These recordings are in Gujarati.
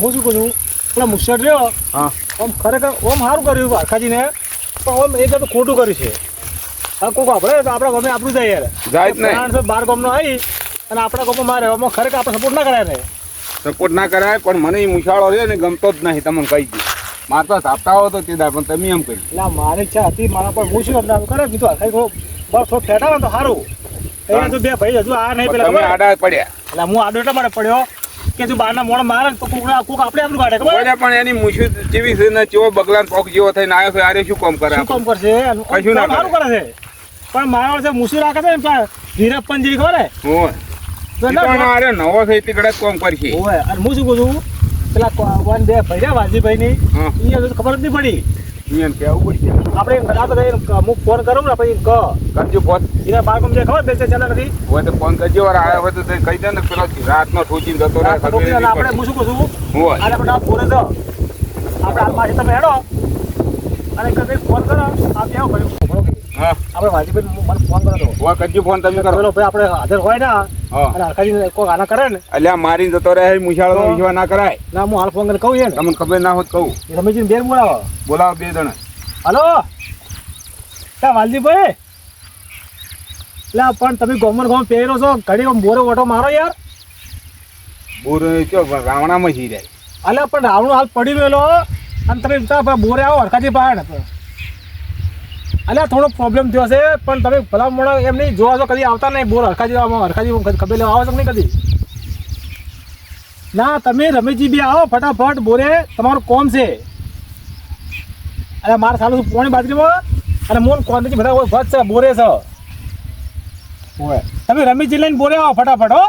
હું શું કહું છું પેલા મુસળ રહ્યો હા આમ ખરેખર ઓમ સારું કર્યું આખાજીને પણ ઓમ એ તો ખોટું કર્યું છે હા કોક આપણે તો આપણા ગમે આપણું જાય યાર જાય જ નહીં. 12 ગામનો આવી અને આપણા ગામમાં મારે આમાં ખરેખર આપણે સપોર્ટ ના કરાય ને સપોર્ટ ના કરાય પણ મને એ મુશાળો છે ને ગમતો જ નહીં તમને કહી દઉં મારે તો ધાપતા હો તો તે દા પણ તમે એમ કહી એટલે મારી ઈચ્છા હતી મારા પર હું શું અમદાવાદ કરે કીધું આખાઈ થોડું બસ થોડું ફેટાવો ને તો સારું અહીંયા તો બે ભાઈ હજુ આ નહીં પેલા તમે ખબર? આડા પડ્યા એટલે હું આડો એટલા માટે પડ્યો કે તું બહારના મોણ મારે ને તો કોક આપણે આપણું કાઢે ખબર બોલે પણ એની મુશી જેવી છે ને ચેવો બગલાન પોક જેવો થઈને આવ્યો છે આરે શું કામ કરે શું કામ કરશે કશું ના સારું કરે છે પણ મારા વર્ષે મુસી રાખે છે ને પેલા વીરપ્પન જેવી ખબર હે હોય તો ઈ ના પણ આરે નવો છે તે કદાચ કામ કરશે ઓય અને હું શું કહું છું પેલા વન બે ભાઈ રહ્યા વાલજીભાઈની હા એ હજુ ખબર જ નહીં પડી એમ કેવું પડશે આપણે રાત હું ફોન કરું ને પછી કહો કરજો ફોન એના બાળકો જે ખબર બેસે ચાલે નથી હોય તો ફોન કરજો વાર આવ્યા હોય તો તે કહી દે ને પેલો રાતનો ઠોચીને જતો રહે ખબર નહીં આપણે પડે. હું શું કહું છું હોય આને બધા ફોન દો આપણે હાલમાં તમે હેડો અને કંઈક ફોન કરો આપ આવો ભાઈ હા આપણે વાલજીભાઈ મને ફોન કરો તો હોય કરજો ફોન તમે કરો પેલો ભાઈ આપણે હાજર હોય ને હા અને હરખાજી કોઈ આના કરે ને અલ્યા મારીને જતો રહે મુશાળો તો- વિશ્વા ના કરાય ના હું હાલ ફોન કરીને કહું છે ને તમને ખબર ના હોત કહું રમેશજીને બેન બોલાવો બોલાવો બે જણા હલો ત્યાં વાલજીભાઈ એટલે પણ તમે ગોમન પહેરો છો ઘડી આમ બોરો ઓટો મારો યાર બોર ચો રાવણામાં જઈ જાય અલ્યા પણ રાવણું હાલ પડી રહેલો અને તમે ત્યાં બોરે આવો હરખાજી બહાર અલ્યા થોડો પ્રોબ્લેમ થયો છે પણ તમે ભલા મોડા એમ નહીં જોવા છો કદી આવતા નહીં બોર હરખાજી ખબર લેવા આવો છો કે નહીં કદી ના તમે રમેશજી બી આવો ફટાફટ બોરે તમારું કોમ છે અરે મારે સારું પોણી બાજરીમાં અને મોન કોંદજી બધા ભત છે બોરે છે ઓય તમે રમેશજી લઈને બોરે આવો ફટાફટ હો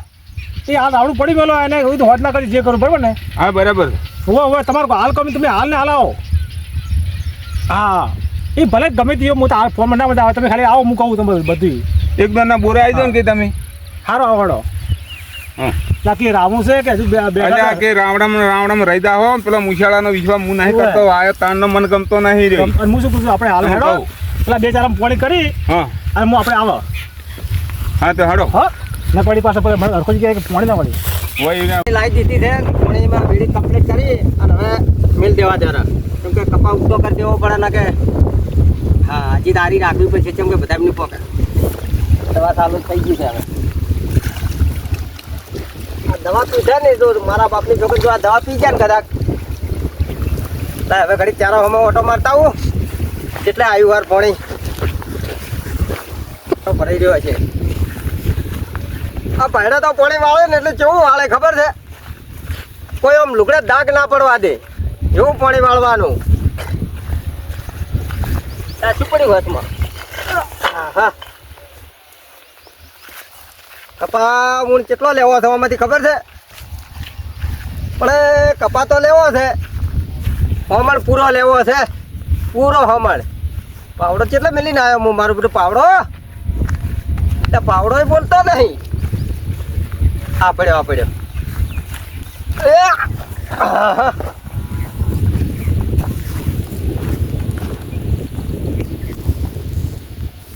એ હાલ આવડું પડી ગયેલો એને એવું તો હોટ ના કરી જે કરું બરાબર ને હા બરાબર હોવે હોવે તમારું હાલ કમી તમે હાલ ને હાલ આવો હા એ ભલે ગમે તે હું તો હાલ ફોનમાં ના બધા આવે તમે ખાલી આવો હું કહું તમે બધી એક ના બોરે આવી જાવ ને કે તમે સારો આવડો હા બાકી રામું છે કે હજુ અલ્યા કે રાવણામાં રહી જા હો પેલા મુશાળાનો વિશ્વાસ હું નહીં કરતો આયો તારનો મન ગમતો નહીં રહ્યો અને હું શું કહું છું આપણે હાલ હેડો પેલા બે ચાર પોણી કરી હા અને હું આપણે આવો હા તો હડો હા ના પડી પાસે મને હરખો જગ્યાએ કે પોણી ના પડી વહી ને લાવી દીધી છે પાણીમાં બીડી કમ્પ્લીટ કરી અને હવે મિલ દેવા જરા કેમ કે કપા ઉગતો કરી દેવો પડે ને કે હા હજી દારી રાખવી પડશે કેમ કે બધા એમની પોકે દવા ચાલુ થઈ ગઈ છે હવે આ દવા પીધા ને જો મારા બાપની છોકરી જો આ દવા પી જાય ને કદાચ તો હવે ઘડી ચારો હમણાં ઓટો મારતા આવું એટલે આવ્યું વાર પાણી તો ભરાઈ રહ્યો છે આ ભાઈડા તો પાણી વાળે ને એટલે કેવું વાળે ખબર છે કોઈ આમ લુગડે દાગ ના પડવા દે એવું પાણી વાળવાનું આ શું પડ્યું હાથમાં હા કપા હું કેટલો લેવો છે આમાંથી ખબર છે પણ એ કપા તો લેવો છે હમણ પૂરો લેવો છે પૂરો હમણ પાવડો કેટલો મેલીને આવ્યો હું મારું બધું પાવડો એટલે પાવડો બોલતો નહીં આ પડ્યો એ આહા.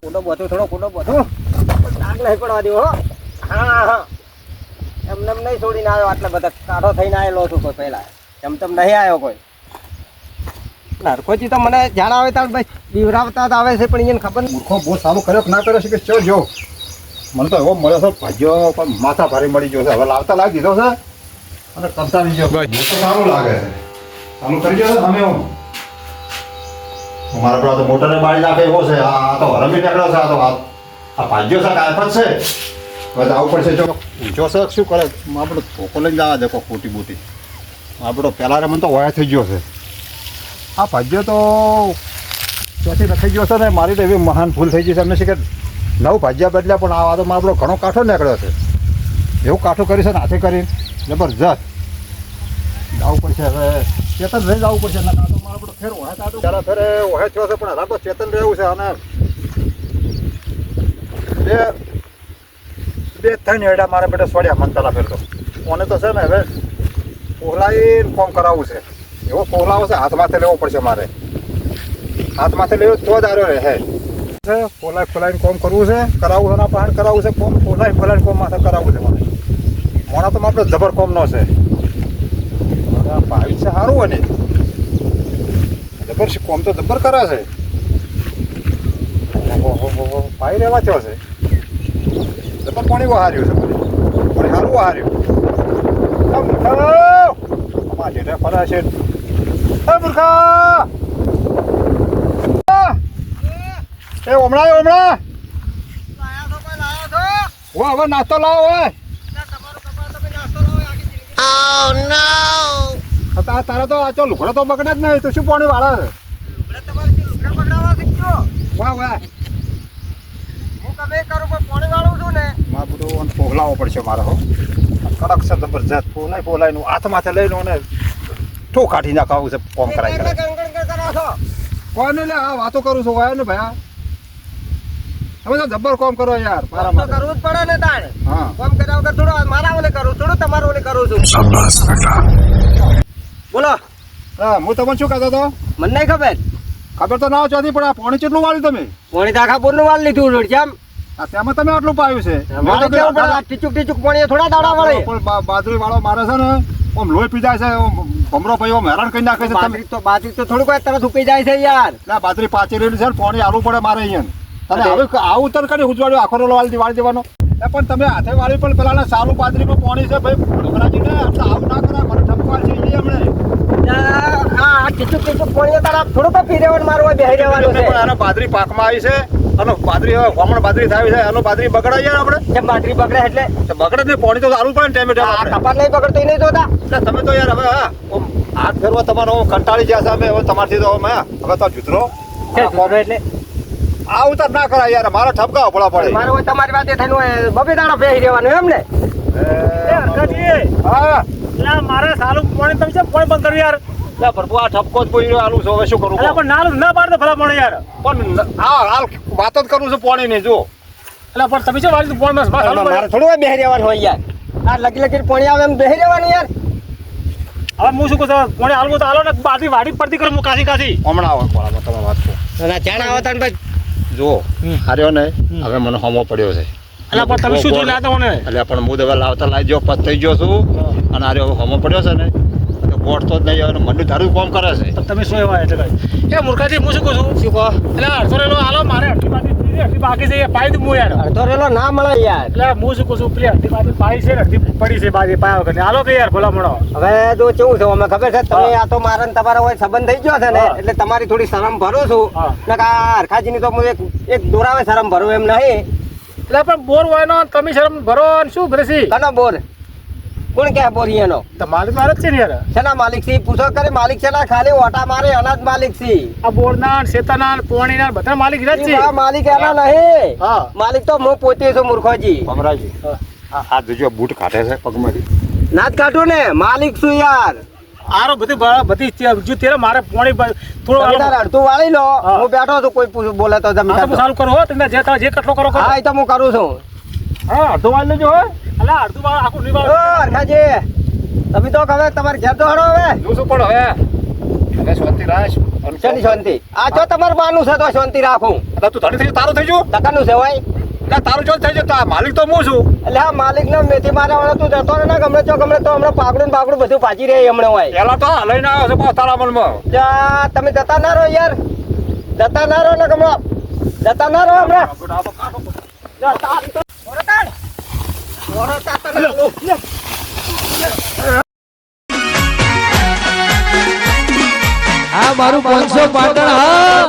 કુંડો બધું થોડો કુંડો બધું ડાક નહીં પડવા દેવો હો હા હા એમને એમ નહીં છોડીને આવ્યો આટલા બધા કાઢો થઈને આવેલો છું કોઈ પહેલા એમ તેમ નહીં આવ્યો કોઈ નરકોજી તો મને જાણ આવે ત્યાં ભાઈ બીવરાવતા જ આવે છે પણ એને ખબર નહીં મૂર્ખો બહુ સારું કર્યો કે ના કર્યો છે કે ચો જો મને તો એવો મળ્યો છે ભાજ્યો પણ માથા ભારે મળી ગયો છે હવે લાવતા લાવી દીધો છે અને કંટાળી ગયો મને તો સારું લાગે છે સારું કરી ગયો છે અમે હું મારા પેલા તો મોટરને બાળી નાખે એવો છે આ તો હરમી નીકળ્યો છે આ તો આ ભાજ્યો છે કાયફત છે હવે આવું પડશે જો ઊંચો છે શું કરે આપણો ધોકો લઈને જવા દે કોઈ ખોટી બોટી આપણો પહેલાં મને તો વયા થઈ ગયો છે આ ભાજ્યો તો ત્યાંથી રખાઈ ગયો છે ને મારી તો એવી મહાન ભૂલ થઈ ગઈ છે એમને છે કે નવ ભાજ્યા બદલ્યા પણ આ વાતમાં આપણો ઘણો કાંઠો નીકળ્યો છે એવું કાંઠો કરી છે ને હાથે કરીને જબરજસ્ત જવું પડશે હવે ચેતન રહી જવું પડશે ના કાં તો મારો બધો ફેર વહે કાઢો ત્યારે ફેરે વહે થયો છે પણ હવે તો ચેતન રહેવું છે અને બે થઈને એડા મારા બેટા સોડ્યા મન પેલા ફેરતો કોને તો છે ને હવે પોહલાઈને કોમ કરાવવું છે એવો પોહલાવો છે હાથમાંથી લેવો પડશે મારે હાથમાંથી લેવો તો જ આર્યો રહે છે પોલાય ફોલાઈને કોમ કરવું છે કરાવવું છે પહાડ કરાવવું છે કોમ પોલાય ફોલાઈને કોમ માથે કરાવવું છે મારે મોણા તો આપણે જબર કોમ નો છે છે સારું હોય ને જબર કોમ તો જબર કરે છે પાઈ રહેવા થયો છે જબર પાણી વહાર્યું છે પાણી સારું વહાર્યું અમારા જેઠે ફરે છે મૂર્ખા એ હમણાં હવે નાસ્તો લાવો હોય તારા તો આ લુગડો તો બગડે જ નહીં તો શું પાણી વાળે વાહ વાહ મારે બધું પોહલાવો પડશે મારે હો કડક છે જબરજસ્ત પોલાય પોલાય હાથ માથે લઈ લો ને ઠો કાઢી નાખાવું છે કોમ કરાય કોઈ નહીં લે હા વાતો કરું છું હોય ને ભાઈ હવે તો જબર કોમ કરો યાર મારા માટે કરવું જ પડે ને તાણે હા કોમ કર્યા વગર થોડું મારા ઓલે કરું થોડું તમારું ઓલે કરું છું બોલો હા હું તમને શું કહેતો હતો મને નહીં ખબર ખબર તો ના ચોથી પણ આ પાણી કેટલું વાળ્યું તમે પોણી દાખા પૂરનું વાળ લીધું રોડજામ આ તેમાં તમે આટલું પાયું છે મારે કેવું પડે આ ટીચુક ટીચુક પાણી થોડા દાડા વળે પણ બાજરી વાળો મારે છે ને આમ લોહી પી જાય છે ભમરો ભાઈ આમ હેરાન કરી નાખે છે તમે બાજરી તો થોડુંક વાર તરત ઉકી જાય છે યાર ના બાજરી પાછી રહેલી છે ને પાણી આલવું પડે મારે અહીંયા તને હવે આવું તર કરી ઉજવાડ્યું આખો રોલ વાળી દેવાનો પણ તમે હાથે વાળી પણ પેલા સારું બાજરીમાં પાણી છે ભાઈ ભમરાજીને આવું ના કરાય મને ઠપકવા છે હમણે આ ટીચુક ટીચુક પાણી તારા થોડુંક પી રહેવાનું મારું હોય બેહી રહેવાનું છે પણ આનો બાજરી પાકમાં આવી છે અને બાજરી હવે હમણાં બાજરી થાય છે એનો બાજરી બગડાય યાર આપણે કેમ બાજરી બગડે એટલે બગડે નહીં પાણી તો આલવું પડે ને ટાઈમે આ કપાસ નહીં બગડતો એ નહીં જોતા તમે તો યાર હવે હા હાથ ફેરવા તમારો કંટાળી ગયા છે અમે હવે તમારથી તો હવે તો જુતરો એટલે આવું તો ના કરાય યાર મારા ઠપકા પડવા પડે મારે હોય તમારી વાતે થઈને હોય બબે દાડા બેહી રહેવાનું એમ ને હા મારે સારું પાણી તમે છે પાણી બંધ કર્યું યાર લે પ્રભુ આ ઠપકો જ બોઈ આલું છું હવે શું કરું એટલે પણ ના પાડતો ભલા પાણી યાર પણ હાલ વાત જ કરું છું પાણી ની જો એટલે પણ તમે શું વાળી પાણી મારે થોડું હોય બેહી રહેવાનું હોય યાર આ લગી લગી પાણી આવે એમ બેહી રહેવાનું યાર હવે હું શું કહું છું પાણી હાલવું તો હાલો ને બાજરી વાડી પડતી કરું કાશી હમણાં આવે કોળામાં તમે વાત કહો જાણ આવે તને ભાઈ જો હાર્યો ને હવે મને હોમો પડ્યો છે એટલે પણ તમે શું જોઈ લાતા મને એટલે પણ હું દવા લાવતા લાવી જો પત થઈ ગયો છું અને હાર્યો હોમો પડ્યો છે ને તો ગોઠતો જ નહીં આવે મને ધારું કામ કરે છે તમે શું એવા એટલે કઈ એ મૂર્ખાજી હું શું કહું છું શું કહો એટલે અડધો રેલો હાલો મારે અડધી બાકી છે એ પાઈ દઉં હું યાર અડધો રેલો ના મળે યાર એટલે હું શું કહું છું પેલી અડધી બાજુ પાઈ છે ને અડધી પડી છે બાજુ પાયા વગર હાલો કે યાર ભલા મળો હવે જો કેવું છે અમે ખબર છે તમે આ તો મારા ને તમારો હોય સંબંધ થઈ ગયો છે ને એટલે તમારી થોડી શરમ ભરું છું ને આ હરખાજીની તો હું એક દોરાવે શરમ ભરું એમ નહીં એટલે પણ બોર હોય નો તમે શરમ ભરો ને શું ભરેસી કનો બોર કોણ કે બોરી એનો તો માલિક મારે જ છે ને યાર શેના માલિક છે પૂછો કરે માલિક છે ના ખાલી ઓટા મારે અનાજ માલિક છે આ બોરના શેતાના પોણીના બધા માલિક જ છે આ માલિક એના નહીં હા માલિક તો હું પોતે છું મૂર્ખોજી ભમરાજી આ જોજો બૂટ કાઢે છે પગમાંથી ના જ કાઢું ને માલિક છું યાર આરો બધી જો તેરે મારે પોણી થોડો તારે અડધું વાળી લો હું બેઠો છું કોઈ બોલે તો તમે ચાલુ કરો હો તમે જે કટલો કરો હા એ તો હું કરું છું હા અડધું વાળી લેજો હો અલા અડધું વાળ આખું નહીં વાળ હરખાજી તમે તો હવે તમારે ઘેર તો હડો હવે શું શું પણ હવે શાંતિ રાખ શાંતિ શાંતિ આ જો તમારું બાનું છે તો શાંતિ રાખું તું ધડી થઈ તારું થઈ ગયું ટકાનું છે ભાઈ એટલે તારું જો થઈ જાય માલિક તો હું છું એટલે આ માલિક ને મેથી મારા વાળા તું જતો ને ગમે તો હમણાં પાકડું બાકડું બધું પાછી રહે હમણાં હોય પેલા તો લઈને આવ્યો છે તારા મનમાં તમે જતા ના રહો યાર જતા ના રહો ને ગમો જતા ના રહો હમણાં આ મારું 500 પાટણ હા